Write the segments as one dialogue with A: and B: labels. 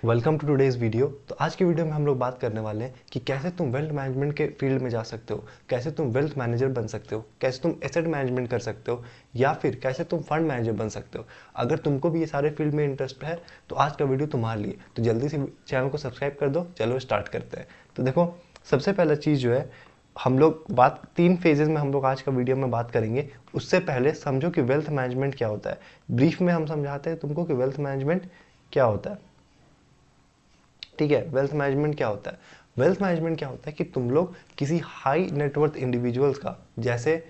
A: Welcome to today's video. तो आज की वीडियो में हम लोग बात करने वाले हैं कि कैसे तुम वेल्थ मैनेजमेंट के फील्ड में जा सकते हो, कैसे तुम वेल्थ मैनेजर बन सकते हो, कैसे तुम एसेट मैनेजमेंट कर सकते हो या फिर कैसे तुम फंड मैनेजर बन सकते हो। अगर तुमको भी ये सारे फील्ड में इंटरेस्ट है तो आज का वीडियो तुम्हारे लिए। तो जल्दी से चैनल को सब्सक्राइब कर दो। चलो स्टार्ट करते हैं। तो देखो, सबसे पहला चीज़ जो है, हम लोग बात 3 फेजेस में हम लोग आज का वीडियो में बात करेंगे। उससे पहले समझो कि वेल्थ मैनेजमेंट क्या होता है। ब्रीफ में हम समझाते हैं तुमको कि वेल्थ मैनेजमेंट क्या होता है। ठीक है, वेल्थ मैनेजमेंट क्या होता है। वेल्थ मैनेजमेंट क्या होता है कि तुम लोग किसी हाई नेटवर्थ इंडिविजुअल्स का, जैसे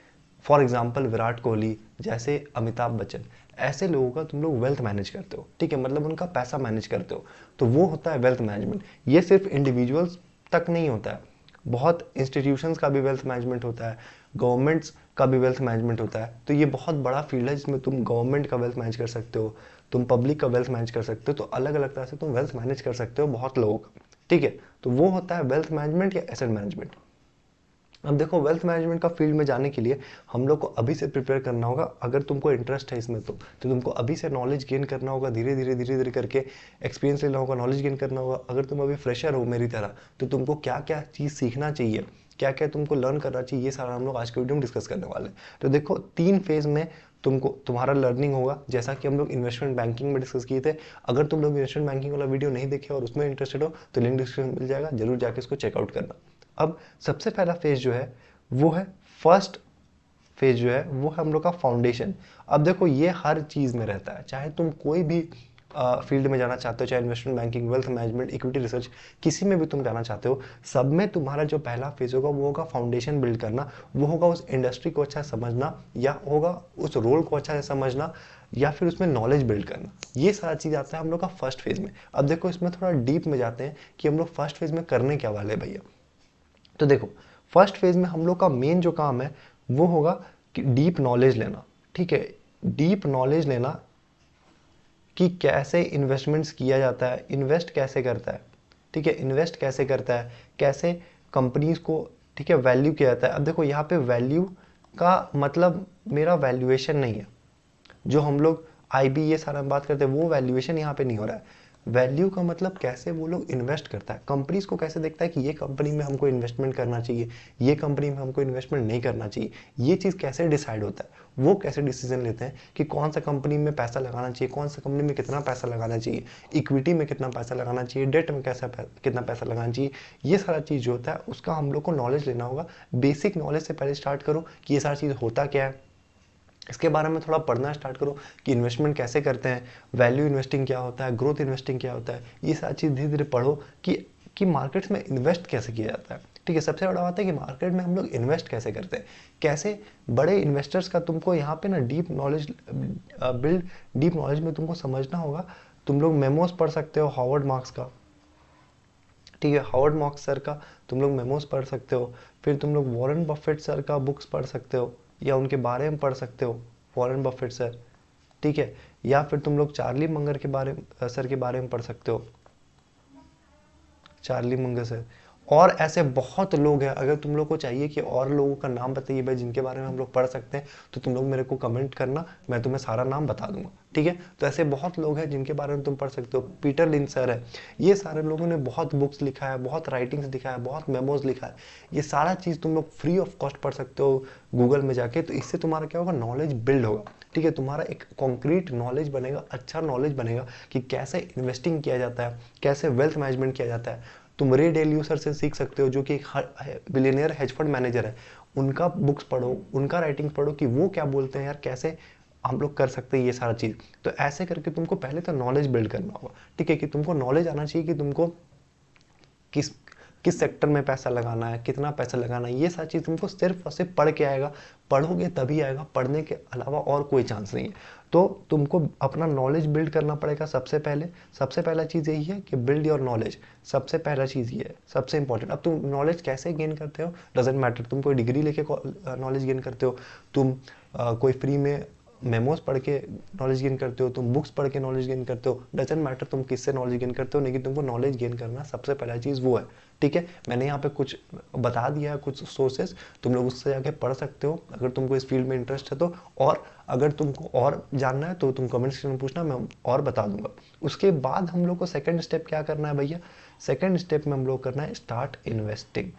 A: फॉर एग्जांपल विराट कोहली, जैसे अमिताभ बच्चन, ऐसे लोगों का तुम लोग वेल्थ मैनेज करते हो। ठीक है, मतलब उनका पैसा मैनेज करते हो। तो वो होता है वेल्थ मैनेजमेंट। ये सिर्फ इंडिविजुअल्स तक नहीं होता है, बहुत इंस्टीट्यूशंस का भी वेल्थ मैनेजमेंट होता है, गवर्नमेंट्स का भी वेल्थ मैनेजमेंट होता है। तो ये बहुत बड़ा फील्ड है जिसमें तुम गवर्नमेंट का वेल्थ मैनेज कर सकते हो, तुम पब्लिक का वेल्थ मैनेज कर सकते हो। तो अलग अलग तरह से तुम वेल्थ मैनेज कर सकते हो बहुत लोगों का। ठीक है, तो वो होता है वेल्थ मैनेजमेंट या एसेट मैनेजमेंट। अब देखो, वेल्थ मैनेजमेंट का फील्ड में जाने के लिए हम लोग को अभी से प्रिपेयर करना होगा। अगर तुमको इंटरेस्ट है इसमें तो तुमको अभी से नॉलेज गेन करना होगा, धीरे धीरे करके एक्सपीरियंस लेना होगा, नॉलेज गेन करना होगा। अगर तुम अभी फ्रेशर हो मेरी तरह, तो तुमको क्या क्या चीज़ सीखना चाहिए, क्या क्या तुमको लर्न करना चाहिए, ये सारा हम लोग आज के वीडियो में डिस्कस करने वाले हैं। तो देखो, 3 फेज में तुमको तुम्हारा लर्निंग होगा, जैसा कि हम लोग इन्वेस्टमेंट बैंकिंग में डिस्कस किए थे। अगर तुम लोग इन्वेस्टमेंट बैंकिंग वाला वीडियो नहीं देखे और उसमें इंटरेस्टेड हो तो लिंक डिस्क्रिप्शन में मिल जाएगा, जरूर जाके इसको चेकआउट करना। अब सबसे पहला फेज जो है वो है फर्स्ट फेज जो है वो है हम लोग का फाउंडेशन। अब देखो, ये हर चीज़ में रहता है, चाहे तुम कोई भी फील्ड में जाना चाहते हो, चाहे investment banking, wealth management, equity research, किसी में भी तुम जाना चाहते हो, सब में तुम्हारा जो पहला फेज होगा वो होगा फाउंडेशन बिल्ड करना। वो होगा उस इंडस्ट्री को अच्छा समझना, या होगा उस रोल को अच्छा से समझना, या फिर उसमें नॉलेज बिल्ड करना। ये सारा चीज़ आता है हम लोग का फर्स्ट फेज में। अब देखो, इसमें थोड़ा डीप में जाते हैं कि हम लोग फर्स्ट फेज में करने क्या वाले हैं भैया। तो देखो, फर्स्ट फेज में हम लोग का मेन जो काम है वो होगा कि डीप नॉलेज लेना। ठीक है, डीप नॉलेज लेना कि कैसे इन्वेस्टमेंट्स किया जाता है, इन्वेस्ट कैसे करता है। ठीक है, इन्वेस्ट कैसे करता है, कैसे कंपनीज को, ठीक है, वैल्यू किया जाता है। अब देखो, यहाँ पे वैल्यू का मतलब मेरा वैल्यूएशन नहीं है। जो हम लोग आईबी ये सारा बात करते हैं, वो वैल्यूएशन यहाँ पे नहीं हो रहा है। वैल्यू का मतलब कैसे वो लोग इन्वेस्ट करता है, कंपनीज को कैसे देखता है कि ये कंपनी में हमको इन्वेस्टमेंट करना चाहिए, ये कंपनी में हमको इन्वेस्टमेंट नहीं करना चाहिए। ये चीज़ कैसे डिसाइड होता है, वो कैसे डिसीजन लेते हैं कि कौन सा कंपनी में पैसा लगाना चाहिए, कौन सा कंपनी में कितना पैसा लगाना चाहिए, इक्विटी में कितना पैसा लगाना चाहिए, डेट में कितना पैसा लगाना चाहिए। ये सारा चीज़ जो होता है उसका हम लोग को नॉलेज लेना होगा। बेसिक नॉलेज से पहले स्टार्ट करो कि ये सारी चीज़ होता क्या है, इसके बारे में थोड़ा पढ़ना स्टार्ट करो कि इन्वेस्टमेंट कैसे करते हैं, वैल्यू इन्वेस्टिंग क्या होता है, ग्रोथ इन्वेस्टिंग क्या होता है। ये सारी चीज़ धीरे धीरे पढ़ो कि मार्केट्स में इन्वेस्ट कैसे किया जाता है। ठीक है, सबसे बड़ा बात है कि मार्केट में हम लोग इन्वेस्ट कैसे करते हैं, कैसे बड़े इन्वेस्टर्स का तुमको यहाँ पे ना deep knowledge build, deep knowledge में तुमको समझना होगा। तुम लोग मेमोज पढ़ सकते हो हॉवर्ड मार्क्स का। ठीक है, हावर्ड मार्क्स सर का तुम लोग मेमोज पढ़ सकते हो। फिर तुम लोग वॉरेन बफेट सर का बुक्स पढ़ सकते हो या उनके बारे में पढ़ सकते हो, वॉरेन बफेट सर। ठीक है, या फिर तुम लोग चार्ली मंगर के बारे सर के बारे में पढ़ सकते हो, चार्ली मंगर सर। और ऐसे बहुत लोग हैं। अगर तुम लोग को चाहिए कि और लोगों का नाम बताइए भाई जिनके बारे में हम लोग पढ़ सकते हैं, तो तुम लोग मेरे को कमेंट करना, मैं तुम्हें सारा नाम बता दूंगा। ठीक है, तो ऐसे बहुत लोग हैं जिनके बारे में तुम पढ़ सकते हो। पीटर लिंच सर है, ये सारे लोगों ने बहुत बुक्स लिखा है, बहुत राइटिंग्स लिखा है, बहुत मेमोज लिखा है। ये सारा चीज़ तुम लोग फ्री ऑफ कॉस्ट पढ़ सकते हो गूगल में जाके। तो इससे तुम्हारा क्या होगा, नॉलेज बिल्ड होगा। ठीक है, तुम्हारा एक कॉन्क्रीट नॉलेज बनेगा, अच्छा नॉलेज बनेगा कि कैसे इन्वेस्टिंग किया जाता है, कैसे वेल्थ मैनेजमेंट किया जाता है। तुम रे डेलियो सर से सीख सकते हो, जो कि एक बिलियनियर हेज फंड मैनेजर है। उनका बुक्स पढ़ो, उनका राइटिंग पढ़ो कि वो क्या बोलते हैं यार, कैसे हम लोग कर सकते हैं ये सारा चीज़। तो ऐसे करके तुमको पहले तो नॉलेज बिल्ड करना होगा। ठीक है, कि तुमको नॉलेज आना चाहिए कि तुमको किस किस सेक्टर में पैसा लगाना है, कितना पैसा लगाना है। ये सारी चीज़ तुमको सिर्फ और सिर्फ पढ़ के आएगा, पढ़ोगे तभी आएगा, पढ़ने के अलावा और कोई चांस नहीं है। तो तुमको अपना नॉलेज बिल्ड करना पड़ेगा सबसे पहले। सबसे पहला चीज़ यही है कि बिल्ड योर नॉलेज। सबसे पहला चीज़ ये है, सबसे इंपॉर्टेंट। अब तुम नॉलेज कैसे गेन करते हो डजेंट मैटर। तुम कोई डिग्री लेके नॉलेज गेन करते हो, तुम कोई फ्री में मेमोज पढ़ के नॉलेज गेन करते हो, तुम बुक्स पढ़ के नॉलेज गेन करते हो, डजंट मैटर तुम किससे नॉलेज गेन करते हो, लेकिन तुमको नॉलेज गेन करना सबसे पहला चीज़ वो है। ठीक है, मैंने यहाँ पे कुछ बता दिया है, कुछ सोर्सेस, तुम लोग उससे जाके पढ़ सकते हो अगर तुमको इस फील्ड में इंटरेस्ट है तो। और अगर तुमको और जानना है तो तुम कमेंट सेक्शन में पूछना, मैं और बता दूंगा। उसके बाद हम लोग को सेकेंड स्टेप क्या करना है भैया, सेकेंड स्टेप में हम लोग करना है स्टार्ट इन्वेस्टिंग।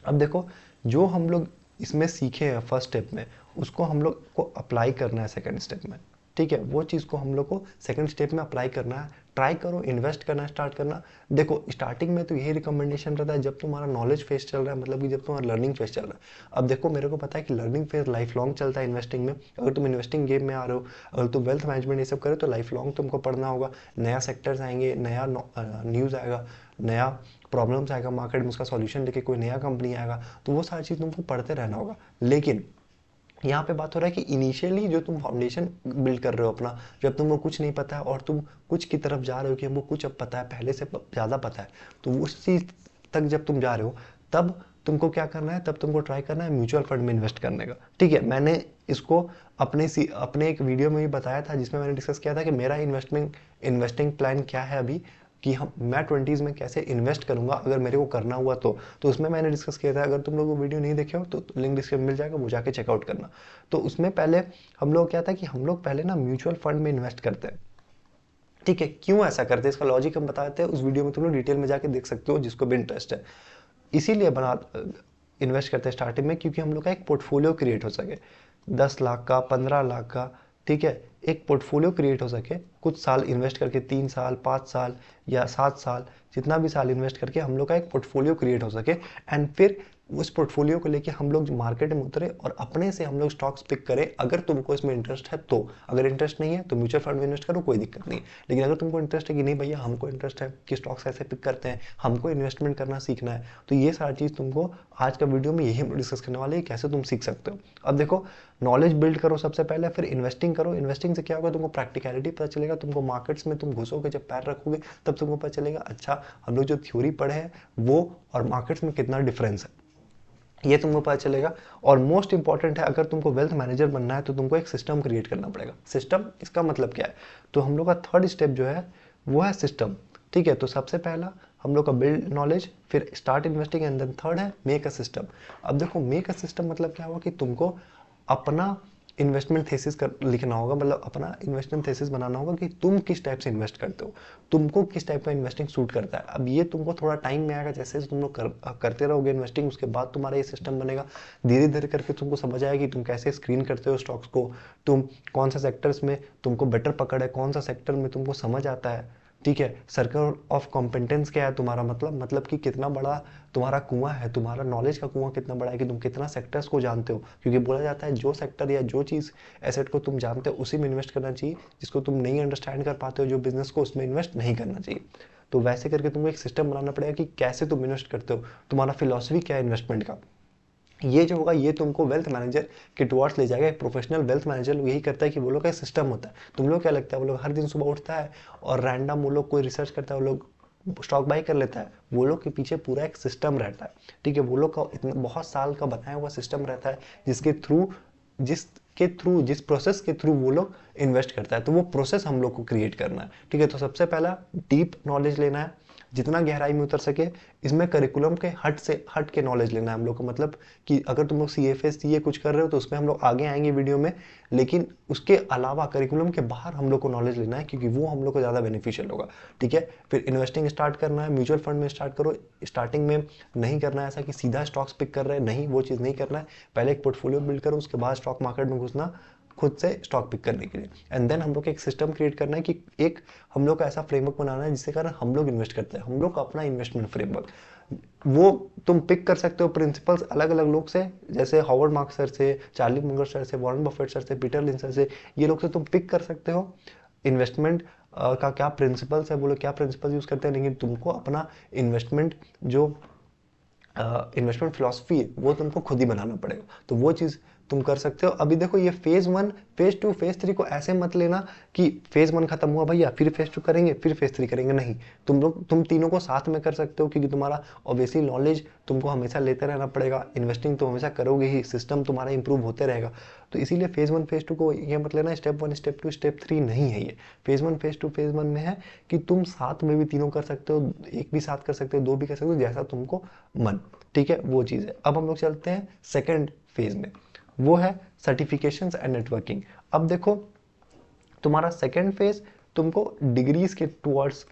A: अब देखो, जो हम लोग इसमें सीखे हैं फर्स्ट स्टेप में, उसको हम लोग को अप्लाई करना है सेकंड स्टेप में। ठीक है, वो चीज़ को हम लोग को सेकंड स्टेप में अप्लाई करना है। ट्राई करो, इन्वेस्ट करना स्टार्ट करना। देखो, स्टार्टिंग में तो यही रिकमेंडेशन रहता है जब तुम्हारा नॉलेज फेज चल रहा है, मतलब कि जब तुम्हारा लर्निंग फेज चल रहा है। अब देखो, मेरे को पता है कि लर्निंग फेज लाइफ लॉन्ग चलता है इन्वेस्टिंग में। अगर तुम इन्वेस्टिंग गेम में आ रहे हो, अगर तुम वेल्थ मैनेजमेंट ये सब करे तो लाइफ लॉन्ग तुमको पढ़ना होगा। नया सेक्टर्स आएंगे, नया न्यूज़ आएगा, नया प्रॉब्लम्स आएगा मार्केट में, उसका सॉल्यूशन लेके कोई नया कंपनी आएगा, तो वो सारी चीज़ तुमको पढ़ते रहना होगा। लेकिन यहाँ पे बात हो रहा है कि इनिशियली जो तुम फाउंडेशन बिल्ड कर रहे हो अपना, जब तुमको कुछ नहीं पता है और तुम कुछ की तरफ जा रहे हो कि हमको कुछ अब पता है, पहले से ज़्यादा पता है, तो उस चीज़ तक जब तुम जा रहे हो तब तुमको क्या करना है, तब तुमको ट्राई करना है म्यूचुअल फंड में इन्वेस्ट करने का। ठीक है, मैंने इसको अपने एक वीडियो में भी बताया था जिसमें मैंने डिस्कस किया था कि मेरा इन्वेस्टिंग प्लान क्या है अभी, कि हम मैं 20s में कैसे इन्वेस्ट करूंगा अगर मेरे को करना हुआ तो उसमें मैंने डिस्कस किया था। अगर तुम लोग वो वीडियो नहीं देखे हो तो लिंक डिस्क्रिप्शन मिल जाएगा, वो जाके चेकआउट करना। तो उसमें पहले हम लोग क्या था कि हम लोग पहले ना म्यूचुअल फंड में इन्वेस्ट करते हैं। ठीक है, क्यों ऐसा करते हैं इसका लॉजिक हम बताते हैं, उस वीडियो में तुम लोग डिटेल में जाके देख सकते हो जिसको भी इंटरेस्ट है। इसीलिए इन्वेस्ट करते हैं स्टार्टिंग में, क्योंकि हम लोग का एक पोर्टफोलियो क्रिएट हो सके, 10 लाख का, 15 लाख का। ठीक है, एक पोर्टफोलियो क्रिएट हो सके, कुछ साल इन्वेस्ट करके, 3 साल, 5 साल या 7 साल, जितना भी साल इन्वेस्ट करके हम लोग का एक पोर्टफोलियो क्रिएट हो सके। एंड फिर उस पोर्टफोलियो को लेके हम लोग मार्केट में उतरे और अपने से हम लोग स्टॉक्स पिक करें, अगर तुमको इसमें इंटरेस्ट है तो। अगर इंटरेस्ट नहीं है तो म्यूचुअल फंड में इन्वेस्ट करो, कोई दिक्कत नहीं। लेकिन अगर तुमको इंटरेस्ट है कि नहीं भैया हमको इंटरेस्ट है कि स्टॉक्स कैसे पिक करते हैं, हमको इन्वेस्टमेंट करना सीखना है, तो ये सारी चीज़ तुमको आज का वीडियो में यही हम डिस्कस करने वाले हैं, कैसे तुम सीख सकते हो। अब देखो, नॉलेज बिल्ड करो सबसे पहले, फिर इन्वेस्टिंग करो। इन्वेस्टिंग से क्या होगा, तुमको प्रैक्टिकलिटी पता चलेगा, तुमको मार्केट्स में तुम घुसोगे, जब पैर रखोगे तब तुमको पता चलेगा अच्छा हम लोग जो थ्योरी पढ़े हैं वो और मार्केट्स में कितना डिफरेंस है, ये तुमको पता चलेगा। और मोस्ट इंपॉर्टेंट है, अगर तुमको वेल्थ मैनेजर बनना है तो तुमको एक सिस्टम क्रिएट करना पड़ेगा। सिस्टम, इसका मतलब क्या है, तो हम लोग का थर्ड स्टेप जो है वो है सिस्टम। ठीक है, तो सबसे पहला हम लोग का बिल्ड नॉलेज, फिर start investing, and then third है मेक अ सिस्टम। अब देखो, मेक अ सिस्टम मतलब क्या हुआ कि तुमको अपना इन्वेस्टमेंट थेसिस कर लिखना होगा, मतलब अपना इन्वेस्टमेंट थेसिस बनाना होगा कि तुम किस टाइप से इन्वेस्ट करते हो, तुमको किस टाइप का इन्वेस्टिंग सूट करता है। अब ये तुमको थोड़ा टाइम में आएगा, जैसे तुम लोग करते रहोगे इन्वेस्टिंग, उसके बाद तुम्हारा ये सिस्टम बनेगा। धीरे धीरे करके तुमको समझ आएगा कि तुम कैसे स्क्रीन करते हो स्टॉक्स को, तुम कौन सा सेक्टर्स में तुमको बेटर पकड़ है, कौन सा सेक्टर में तुमको समझ आता है। ठीक है, सर्कल ऑफ कॉम्पिटेंस क्या है तुम्हारा, मतलब कि कितना बड़ा तुम्हारा कुआं है, तुम्हारा नॉलेज का कुआं कितना बड़ा है, कि तुम कितना सेक्टर्स को जानते हो। क्योंकि बोला जाता है जो सेक्टर या जो चीज़ एसेट को तुम जानते हो उसी में इन्वेस्ट करना चाहिए, जिसको तुम नहीं अंडरस्टैंड कर पाते हो जो बिजनेस को, उसमें इन्वेस्ट नहीं करना चाहिए। तो वैसे करके तुमको एक सिस्टम बनाना पड़ेगा कि कैसे तुम इन्वेस्ट करते हो, तुम्हारा फिलॉसफी क्या है इन्वेस्टमेंट का। ये जो होगा ये तुमको वेल्थ मैनेजर के टुवर्ड्स ले जाएगा। एक प्रोफेशनल वेल्थ मैनेजर यही करता है कि वो लोग का सिस्टम होता है। तुम लोग क्या लगता है, वो लोग हर दिन सुबह उठता है और रैंडम वो लोग कोई रिसर्च करता है, वो लोग स्टॉक बाई कर लेता है, वो लोग के पीछे पूरा एक सिस्टम रहता है। ठीक है, वो लोग का इतना बहुत साल का बनाया हुआ सिस्टम रहता है, जिस प्रोसेस के थ्रू वो लोग इन्वेस्ट करता है। तो वो प्रोसेस हम लोग को क्रिएट करना है। ठीक है, तो सबसे पहला डीप नॉलेज लेना है, जितना गहराई में उतर सके। इसमें करिकुलम के हट के नॉलेज लेना है हम लोग को, मतलब कि अगर तुम लोग CFA CA कुछ कर रहे हो तो उसमें हम लोग आगे आएंगे वीडियो में, लेकिन उसके अलावा करिकुलम के बाहर हम लोग को नॉलेज लेना है, क्योंकि वो हम लोग को ज़्यादा बेनिफिशियल होगा। ठीक है, फिर इन्वेस्टिंग स्टार्ट करना है, म्यूचुअल फंड में स्टार्ट करो। स्टार्टिंग में नहीं करना है ऐसा कि सीधा स्टॉक्स पिक कर रहे हैं, नहीं, वो चीज़ नहीं करना है। पहले एक पोर्टफोलियो बिल्ड करो, उसके बाद स्टॉक मार्केट में घुसना खुद से स्टॉक पिक करने के लिए। एंड देन हम लोग एक सिस्टम क्रिएट करना है कि एक हम लोग का ऐसा फ्रेमवर्क बनाना है जिससे कारण हम लोग इन्वेस्ट करते हैं, हम लोग का अपना इन्वेस्टमेंट फ्रेमवर्क। वो तुम पिक कर सकते हो प्रिंसिपल्स अलग अलग लोग से, जैसे हॉवर्ड मार्क्स सर से, चार्ली मुंगर सर से, वॉरेन बफेट सर से, पीटर लिंच सर से, ये लोग से तुम पिक कर सकते हो इन्वेस्टमेंट का क्या प्रिंसिपल्स है, वो लोग क्या प्रिंसिपल यूज करते हैं। लेकिन तुमको अपना इन्वेस्टमेंट जो इन्वेस्टमेंट फिलॉसफी है वो तुमको खुद ही बनाना पड़ेगा। तो वो चीज़ तुम कर सकते हो। अभी देखो ये फेज 1, फेज 2, फेज 3 को ऐसे मत लेना कि फेज 1 खत्म हुआ भैया फिर फेज 2 करेंगे फिर फेज 3 करेंगे, नहीं। तुम तीनों को साथ में कर सकते हो, क्योंकि तुम्हारा ऑब्वियसली नॉलेज तुमको हमेशा लेते रहना पड़ेगा, इन्वेस्टिंग तो हमेशा करोगे ही, सिस्टम तुम्हारा इंप्रूव होते रहेगा। तो इसीलिए फेज 1 फेज 2 को ये मत लेना स्टेप 1 स्टेप 2 स्टेप 3 नहीं है ये। फेज 1 फेज 2 फेज 1 में है कि तुम साथ में भी तीनों कर सकते हो, एक भी साथ कर सकते हो, दो भी कर सकते हो, जैसा तुमको मन, ठीक है, वो चीज़ है। अब हम लोग चलते हैं सेकेंड फेज में, वो है सर्टिफिकेशंस एंड नेटवर्किंग। अब देखो तुम्हारा सेकेंड फेज तुमको डिग्रीज के टुवर्ड्स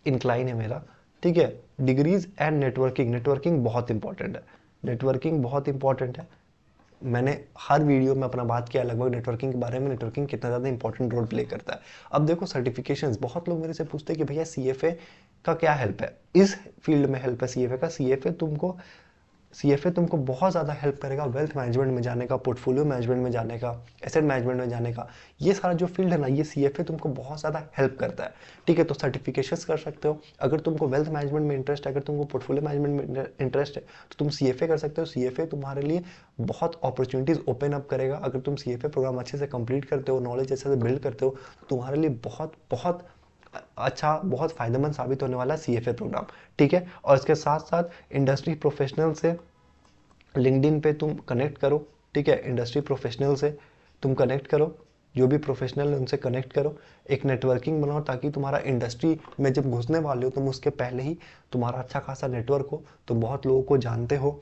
A: इंक्लाइन है मेरा, ठीक है। डिग्रीज एंड नेटवर्किंग, नेटवर्किंग बहुत इंपॉर्टेंट है, नेटवर्किंग बहुत इंपॉर्टेंट है। मैंने हर वीडियो में अपना बात किया लगभग नेटवर्किंग के बारे में, नेटवर्किंग कितना ज़्यादा इंपॉर्टेंट रोल प्ले करता है। अब देखो सर्टिफिकेशंस, बहुत लोग मेरे से पूछते हैं कि भैया सीएफए का क्या हेल्प है, इस फील्ड में हेल्प है सीएफए का। सीएफए तुमको बहुत ज़्यादा हेल्प करेगा वेल्थ मैनेजमेंट में जाने का, पोर्टफोलियो मैनेजमेंट में जाने का, एसेट मैनेजमेंट में जाने का। ये सारा जो फील्ड है ना, ये सीएफए तुमको बहुत ज़्यादा हेल्प करता है, ठीक है। तो सर्टिफिकेशंस कर सकते हो, अगर तुमको वेल्थ मैनेजमेंट में इंटरेस्ट है, अगर तुमको पोर्टफोलियो मैनेजमेंट में इंटरेस्ट है, तो तुम सीएफए कर सकते हो। सीएफए तुम्हारे लिए बहुत अपॉर्चुनिटीज़ ओपन अप करेगा। अगर तुम सीएफए प्रोग्राम अच्छे से कंप्लीट करते हो, नॉलेज अच्छे से बिल्ड करते हो, तो तुम्हारे लिए बहुत बहुत अच्छा, बहुत फायदेमंद साबित होने वाला है सीएफए प्रोग्राम, ठीक है। और इसके साथ साथ इंडस्ट्री प्रोफेशनल से लिंक्डइन पे तुम कनेक्ट करो, ठीक है। इंडस्ट्री प्रोफेशनल से तुम कनेक्ट करो, जो भी प्रोफेशनल है उनसे कनेक्ट करो, एक नेटवर्किंग बनाओ, ताकि तुम्हारा इंडस्ट्री में जब घुसने वाले हो तुम उसके पहले ही तुम्हारा अच्छा खासा नेटवर्क हो, तुम बहुत लोगों को जानते हो,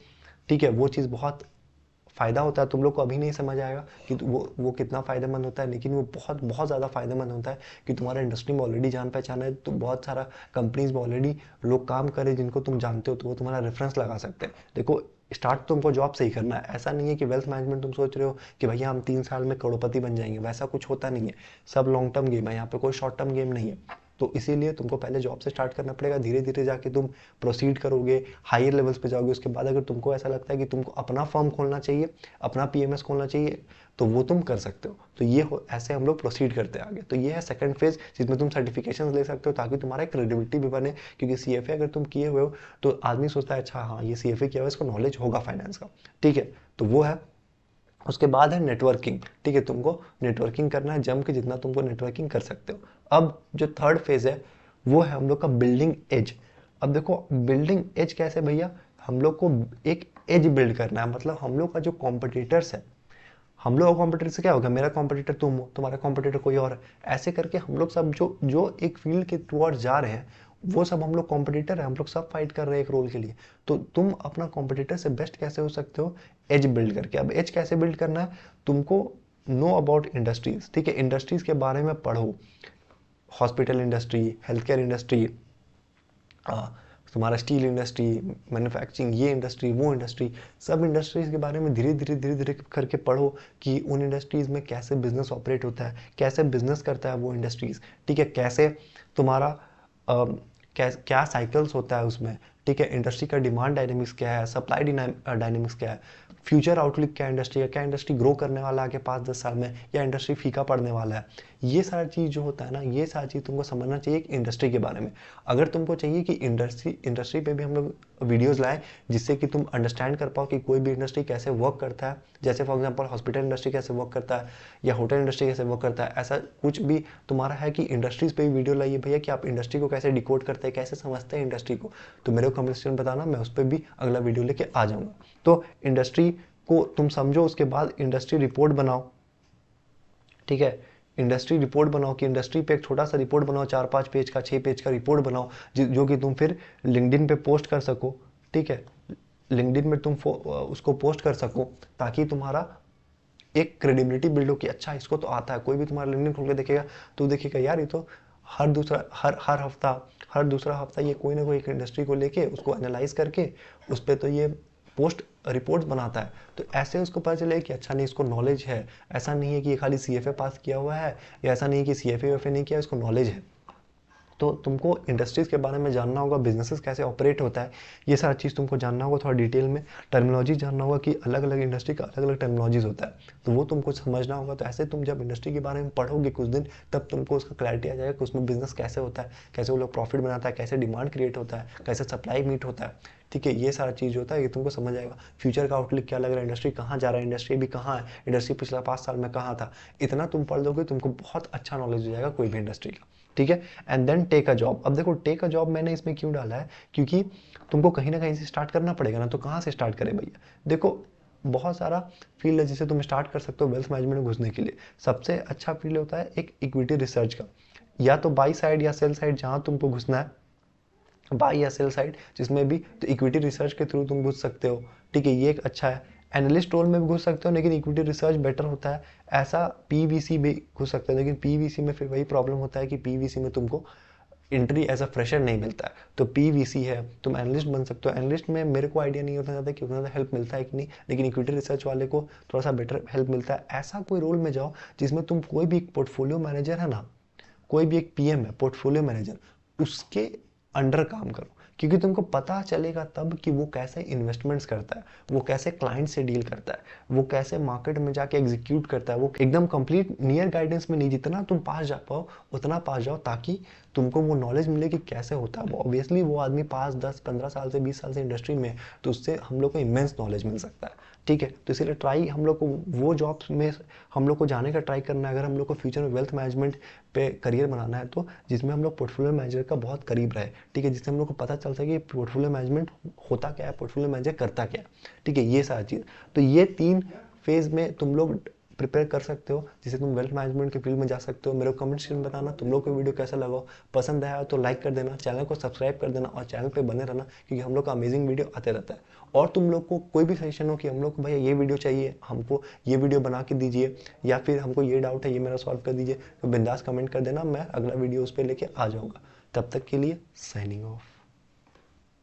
A: ठीक है। वो चीज़ बहुत फ़ायदा होता है। तुम लोग को अभी नहीं समझ आएगा कि वो कितना फ़ायदेमंद होता है, लेकिन वो बहुत बहुत ज़्यादा फ़ायदेमंद होता है कि तुम्हारा इंडस्ट्री में ऑलरेडी जान पहचान है, तो बहुत सारा कंपनीज में ऑलरेडी लोग काम करें जिनको तुम जानते हो, तो वो तुम्हारा रेफरेंस लगा सकते हैं। देखो स्टार्ट तुमको जॉब से ही करना है, ऐसा नहीं है कि वेल्थ मैनेजमेंट तुम सोच रहे हो कि भैया हम 3 साल में करोड़पति बन जाएंगे, वैसा कुछ होता नहीं है। सब लॉन्ग टर्म गेम है, यहाँ पे कोई शॉर्ट टर्म गेम नहीं है। तो इसीलिए तुमको पहले जॉब से स्टार्ट करना पड़ेगा, धीरे धीरे जाके तुम प्रोसीड करोगे, हायर लेवल्स पे जाओगे। उसके बाद अगर तुमको ऐसा लगता है कि तुमको अपना फर्म खोलना चाहिए, अपना पीएमएस खोलना चाहिए, तो वो तुम कर सकते हो। तो ये ऐसे हम लोग प्रोसीड करते हैं आगे। तो ये है सेकंड फेज, जिसमें तुम सर्टिफिकेशन ले सकते हो, ताकि तुम्हारा एक क्रेडिबिलिटी भी बने। क्योंकि सीएफए अगर तुम किए हुए हो तो आदमी सोचता है अच्छा हाँ ये सीएफए किया हुआ है, इसको नॉलेज होगा फाइनेंस का, ठीक है। तो वो है। उसके बाद है नेटवर्किंग, ठीक है। तुमको नेटवर्किंग करना है, जम के जितना तुमको नेटवर्किंग कर सकते हो। अब जो थर्ड फेज है वो है हम लोग का बिल्डिंग एज। अब देखो बिल्डिंग एज कैसे भैया, हम लोग को एक एज बिल्ड करना है, मतलब हम लोग का जो कॉम्पिटिटर्स है, हम लोग का कॉम्पिटिटर से क्या होगा, मेरा कॉम्पिटिटर तुम हो, तुम्हारा कॉम्पिटिटर कोई और है, ऐसे करके हम लोग सब जो जो एक फील्ड के टुवर्ड्स जा रहे हैं, वो सब हम लोग कॉम्पिटिटर है, हम लोग सब फाइट कर रहे हैं एक रोल के लिए। तो तुम अपना कॉम्पिटिटर से बेस्ट कैसे हो सकते हो, एज बिल्ड करके। अब एज कैसे बिल्ड करना है, तुमको नो अबाउट इंडस्ट्रीज, ठीक है। इंडस्ट्रीज के बारे में पढ़ो, hospital industry, health care industry, तुम्हारा स्टील इंडस्ट्री, मैन्युफैक्चरिंग, ये इंडस्ट्री वो इंडस्ट्री, सब इंडस्ट्रीज़ के बारे में धीरे धीरे करके पढ़ो कि उन इंडस्ट्रीज़ में कैसे बिजनेस ऑपरेट होता है, कैसे बिजनेस करता है वो इंडस्ट्रीज़, ठीक है। कैसे तुम्हारा क्या साइकिल्स होता है उसमें, ठीक है। इंडस्ट्री का डिमांड डायनेमिक्स क्या है, सप्लाई डायनेमिक्स क्या है, फ्यूचर आउटलुक क्या इंडस्ट्री है, क्या इंडस्ट्री ग्रो करने वाला है आगे 5-10 साल में, या इंडस्ट्री फीका पड़ने वाला है। ये सारी चीज़ जो होता है ना, ये सारी चीज़ तुमको समझना चाहिए एक इंडस्ट्री के बारे में। अगर तुमको चाहिए कि इंडस्ट्री पे भी हम लोग वीडियोज़ लाएं, जिससे कि तुम अंडरस्टैंड कर पाओ कि कोई भी इंडस्ट्री कैसे वर्क करता है, जैसे फॉर एग्जांपल हॉस्पिटल इंडस्ट्री कैसे वर्क करता है, या होटल इंडस्ट्री कैसे वर्क करता है, ऐसा कुछ भी तुम्हारा है कि इंडस्ट्रीज़ पे भी वीडियो लाइए भैया, कि आप इंडस्ट्री को कैसे डिकोड करते हैं, कैसे समझते हैं इंडस्ट्री को, तो मेरे को कमेंट सेक्शन में बताना, मैं उस पर भी अगला वीडियो लेके आ जाऊँगा। तो इंडस्ट्री को तुम समझो, उसके बाद इंडस्ट्री रिपोर्ट बनाओ, ठीक है। इंडस्ट्री रिपोर्ट बनाओ कि इंडस्ट्री पे एक छोटा सा रिपोर्ट बनाओ, 4-5 पेज का, 6 पेज का रिपोर्ट बनाओ, जो कि तुम फिर लिंक्डइन पे पोस्ट कर सको, ठीक है। लिंक्डइन में तुम उसको पोस्ट कर सको, ताकि तुम्हारा एक क्रेडिबिलिटी बिल्ड हो कि अच्छा इसको तो आता है। कोई भी तुम्हारा लिंक्डइन खोल के देखेगा तो देखेगा यार ये तो हर दूसरा हफ्ता ये कोई ना कोई एक इंडस्ट्री को लेके उसको एनालाइज करके उस पर तो ये पोस्ट रिपोर्ट बनाता है। तो ऐसे उसको पता चले कि अच्छा नहीं इसको नॉलेज है, ऐसा नहीं है कि ये खाली सीएफए पास किया हुआ है, या ऐसा नहीं कि सीएफए वेफए नहीं किया, इसको नॉलेज है। तो तुमको इंडस्ट्रीज़ के बारे में जानना होगा, बिजनेसेस कैसे ऑपरेट होता है, ये सारा चीज़ तुमको जानना होगा थोड़ा डिटेल में। टर्मिनोलॉजी जानना होगा कि अलग अलग इंडस्ट्री का अलग अलग टर्मिनोलॉजीज होता है, तो वो तुमको समझना होगा। तो ऐसे तुम जब इंडस्ट्री के बारे में पढ़ोगे कुछ दिन, तब तुमको उसका क्लैरिटी आ जाएगा कि उसमें बिजनेस कैसे होता है, कैसे वो लोग प्रॉफिट बनाता है, कैसे डिमांड क्रिएट होता है, कैसे सप्लाई मीट होता है। ठीक है, ये सारा चीज़ होता है, ये तुमको समझ आएगा। फ्यूचर का आउटलुक क्या लग रहा है, इंडस्ट्री कहाँ जा रहा है, इंडस्ट्री भी कहाँ है, इंडस्ट्री पिछला 5 साल में कहाँ था, इतना तुम पढ़ दोगे तुमको बहुत अच्छा नॉलेज हो जाएगा कोई भी इंडस्ट्री का। ठीक है, and then take a job. अब देखो टेक अ जॉब मैंने इसमें क्यों डाला है, क्योंकि तुमको कहीं ना कहीं से स्टार्ट करना पड़ेगा ना, तो कहाँ से स्टार्ट करें भैया। देखो बहुत सारा फील्ड है जिसे तुम स्टार्ट कर सकते हो वेल्थ मैनेजमेंट में घुसने के लिए। सबसे अच्छा फील्ड होता है एक इक्विटी रिसर्च का, या तो बाई साइड या सेल साइड, जहाँ तुमको घुसना है, बाई या सेल साइड जिसमें भी, तो इक्विटी रिसर्च के थ्रू तुम घुस सकते हो। ठीक है, ये एक अच्छा है। एनालिस्ट रोल में भी घुस सकते हो, लेकिन इक्विटी रिसर्च बेटर होता है। ऐसा पीवीसी भी घुस सकते हो, लेकिन पीवीसी में फिर वही प्रॉब्लम होता है कि पीवीसी में तुमको एंट्री एज अ फ्रेशर नहीं मिलता है। तो पीवीसी है, तुम एनालिस्ट बन सकते हो। एनालिस्ट में मेरे को आइडिया नहीं होता ज़्यादा कि उतना ज़्यादा हेल्प मिलता है कि नहीं, लेकिन इक्विटी रिसर्च वाले को थोड़ा सा बेटर हेल्प मिलता है। ऐसा कोई रोल में जाओ जिसमें तुम कोई भी एक पोर्टफोलियो मैनेजर है ना, कोई भी एक पीएम है पोर्टफोलियो मैनेजर, उसके अंडर काम करो, क्योंकि तुमको पता चलेगा तब कि वो कैसे इन्वेस्टमेंट्स करता है, वो कैसे क्लाइंट से डील करता है, वो कैसे मार्केट में जाके एग्जीक्यूट करता है। वो एकदम कंप्लीट नियर गाइडेंस में नहीं, जितना तुम पास जा पाओ उतना पास जाओ, ताकि तुमको वो नॉलेज मिले कि कैसे होता है। वो ऑब्वियसली वो आदमी 5 10 15 साल से 20 साल से इंडस्ट्री में है, तो उससे हम लोग को इमेंस नॉलेज मिल सकता है। ठीक है, तो इसीलिए ट्राई हम लोग को वो जॉब्स में हम लोग को जाने का ट्राई करना है, अगर हम लोग को फ्यूचर में वेल्थ मैनेजमेंट पे करियर बनाना है, तो जिसमें हम लोग पोर्टफोलियो मैनेजर का बहुत करीब रहे। ठीक है, जिससे हम लोग को पता चल सके पोर्टफोलियो मैनेजमेंट होता क्या है, पोर्टफोलियो मैनेजर करता क्या है। ठीक है, ये सारी चीज़, तो ये 3 फेज में तुम लोग प्रिपेयर कर सकते हो, जिससे तुम वेल्थ मैनेजमेंट के फील्ड में जा सकते हो। मेरे को कमेंट सेक्शन में बताना तुम लोग को वीडियो कैसा लगा। पसंद आया तो लाइक कर देना, चैनल को सब्सक्राइब कर देना, और चैनल पे बने रहना, क्योंकि हम लोग का अमेजिंग वीडियो आते रहता है। और तुम लोग को कोई भी सजेशन हो कि हम लोग को भैया ये वीडियो चाहिए, हमको ये वीडियो बना के दीजिए, या फिर हमको ये डाउट है ये मेरा सॉल्व कर दीजिए, तो बिंदास कमेंट कर देना, मैं अगला वीडियो उस पर लेके आ जाऊँगा। तब तक के लिए साइनिंग ऑफ।